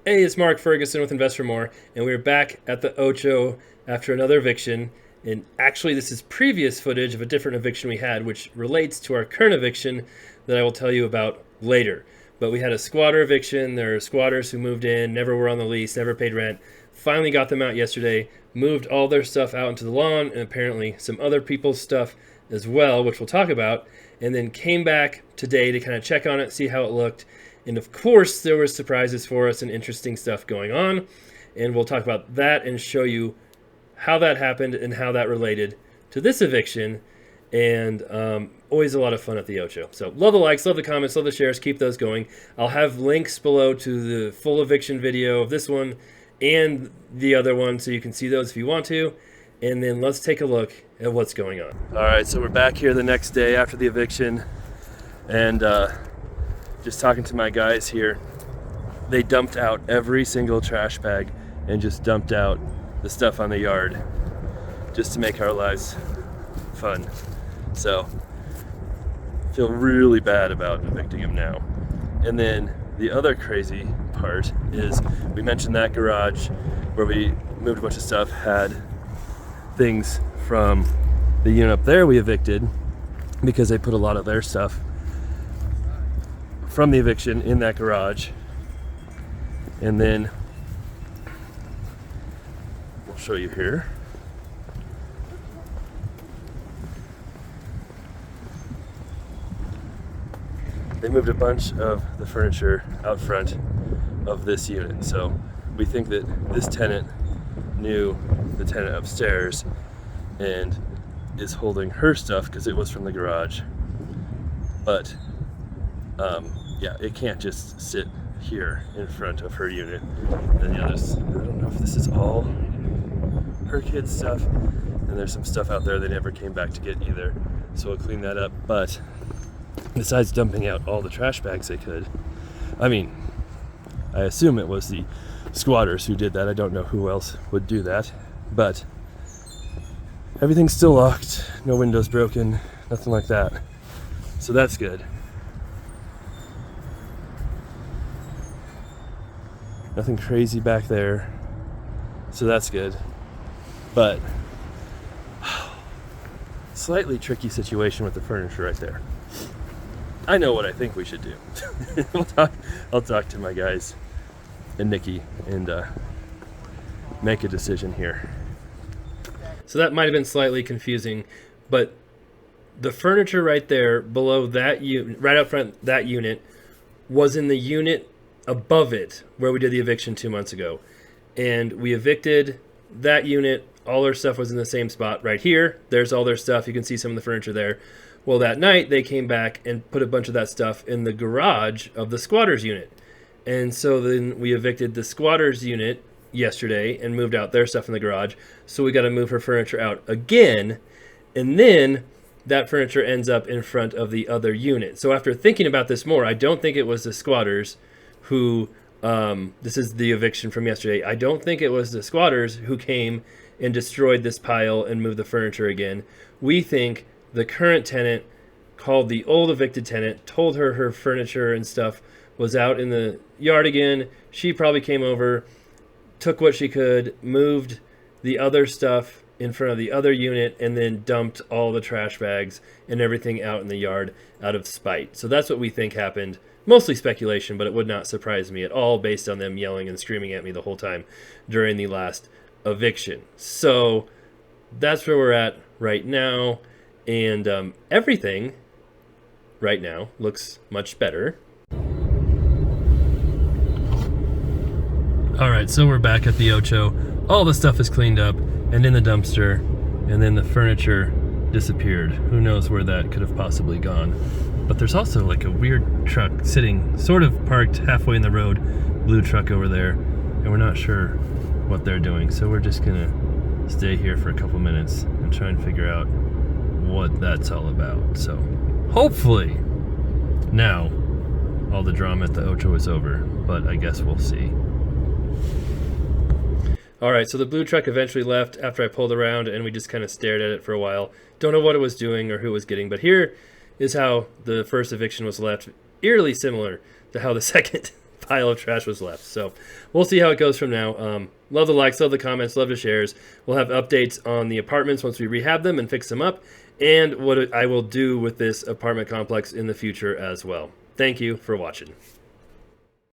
Hey, it's Mark Ferguson with Invest for More, and we're back at the Ocho after another eviction. And actually, this is previous footage of a different eviction we had, which relates to our current eviction that I will tell you about later. But we had a squatter eviction. There are squatters who moved in, never were on the lease, never paid rent. Finally got them out yesterday, moved all their stuff out into the lawn, and apparently some other people's stuff as well, which we'll talk about. And then came back today to kind of check on it, see how it looked. And of course, there were surprises for us and interesting stuff going on. And we'll talk about that and show you how that happened and how that related to this eviction. And always a lot of fun at the Ocho. So love the likes, love the comments, love the shares. Keep those going. I'll have links below to the full eviction video of this one and the other one, so you can see those if you want to. And then let's take a look at what's going on. All right, so we're back here the next day after the eviction. And just talking to my guys here, they dumped out every single trash bag and just dumped out the stuff on the yard just to make our lives fun. So feel really bad about evicting them now. And then the other crazy part is we mentioned that garage where we moved a bunch of stuff had things from the unit up there we evicted because they put a lot of their stuff from the eviction in that garage. And then we'll show you here. They moved a bunch of the furniture out front of this unit. So we think that this tenant knew the tenant upstairs and is holding her stuff because it was from the garage. But yeah, it can't just sit here in front of her unit. And the others, I don't know if this is all her kids' stuff. And there's some stuff out there they never came back to get either. So we'll clean that up. But besides dumping out all the trash bags they could, I mean, I assume it was the squatters who did that. I don't know who else would do that. But everything's still locked, no windows broken, nothing like that. So that's good. Nothing crazy back there, so that's good. But slightly tricky situation with the furniture right there. I know what I think we should do. I'll talk to my guys and Nikki and make a decision here. So that might have been slightly confusing, but the furniture right there below that unit, right out front that unit, was in the unit above it where we did the eviction 2 months ago. And we evicted that unit. All their stuff was in the same spot right here. There's all their stuff. You can see some of the furniture there. Well, that night they came back and put a bunch of that stuff in the garage of the squatters unit. And so then we evicted the squatters unit yesterday and moved out their stuff in the garage. So we got to move her furniture out again. And then that furniture ends up in front of the other unit. So after thinking about this more, I don't think it was the squatters who, this is the eviction from yesterday. I don't think it was the squatters who came and destroyed this pile and moved the furniture again. We think the current tenant called the old evicted tenant, told her her furniture and stuff was out in the yard again. She probably came over, took what she could, moved the other stuff in front of the other unit, and then dumped all the trash bags and everything out in the yard out of spite. So that's what we think happened. Mostly speculation, but it would not surprise me at all based on them yelling and screaming at me the whole time during the last eviction. So that's where we're at right now. And everything right now looks much better. All right, so we're back at the Ocho. All the stuff is cleaned up and in the dumpster, and then the furniture disappeared. Who knows where that could have possibly gone. But there's also like a weird truck sitting sort of parked halfway in the road, blue truck over there, and we're not sure what they're doing. So we're just gonna stay here for a couple minutes and try and figure out what that's all about. So hopefully now all the drama at the Ocho is over, but I guess we'll see. All right, so the blue truck eventually left after I pulled around, and we just kind of stared at it for a while. Don't know what it was doing or who it was getting, but here is how the first eviction was left. Eerily similar to how the second pile of trash was left. So we'll see how it goes from now. Love the likes, love the comments, love the shares. We'll have updates on the apartments once we rehab them and fix them up, and what I will do with this apartment complex in the future as well. Thank you for watching.